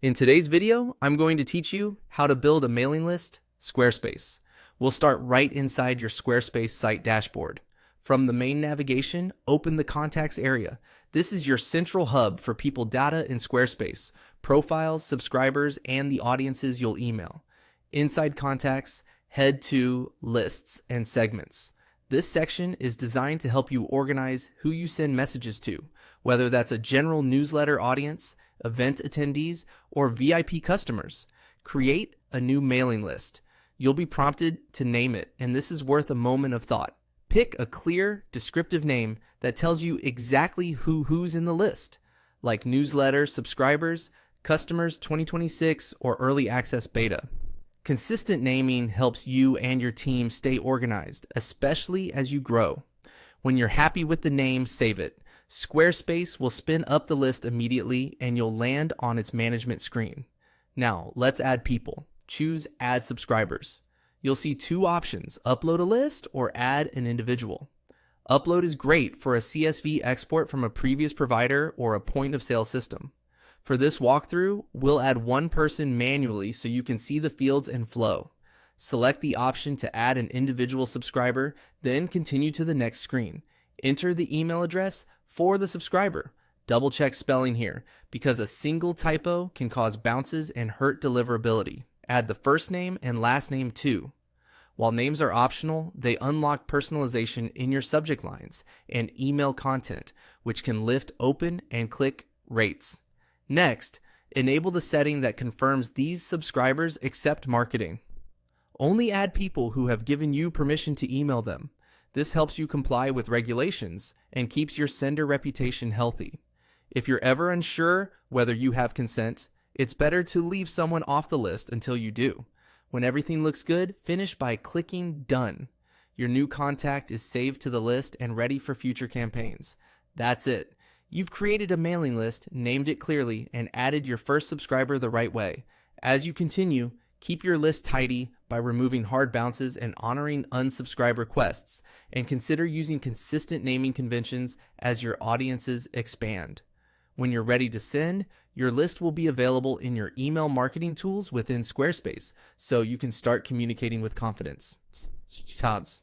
In today's video, I'm going to teach you how to build a mailing list, Squarespace. We'll start right inside your Squarespace site dashboard. From the main navigation, open the Contacts area. This is your central hub for people data in Squarespace, profiles, subscribers, and the audiences you'll email. Inside Contacts, head to Lists and Segments. This section is designed to help you organize who you send messages to, whether that's a general newsletter audience, event attendees, or VIP customers. Create a new mailing list. You'll be prompted to name it, and this is worth a moment of thought. Pick a clear, descriptive name that tells you exactly who's in the list, like newsletter subscribers, customers 2026, or early access beta. Consistent naming helps you and your team stay organized, especially as you grow. When you're happy with the name, save it. Squarespace will spin up the list immediately and you'll land on its management screen. Now, let's add people. Choose Add Subscribers. You'll see two options, upload a list or add an individual. Upload is great for a CSV export from a previous provider or a point of sale system. For this walkthrough, we'll add one person manually so you can see the fields and flow. Select the option to add an individual subscriber, then continue to the next screen. Enter the email address for the subscriber. Double check spelling here, because a single typo can cause bounces and hurt deliverability. Add the first name and last name too. While names are optional, they unlock personalization in your subject lines and email content, which can lift open and click rates. Next, enable the setting that confirms these subscribers accept marketing. Only add people who have given you permission to email them. This helps you comply with regulations and keeps your sender reputation healthy. If you're ever unsure whether you have consent, it's better to leave someone off the list until you do. When everything looks good, finish by clicking Done. Your new contact is saved to the list and ready for future campaigns. That's it. You've created a mailing list, named it clearly, and added your first subscriber the right way. As you continue, keep your list tidy by removing hard bounces and honoring unsubscribe requests, and consider using consistent naming conventions as your audiences expand. When you're ready to send, your list will be available in your email marketing tools within Squarespace, so you can start communicating with confidence. Tabs.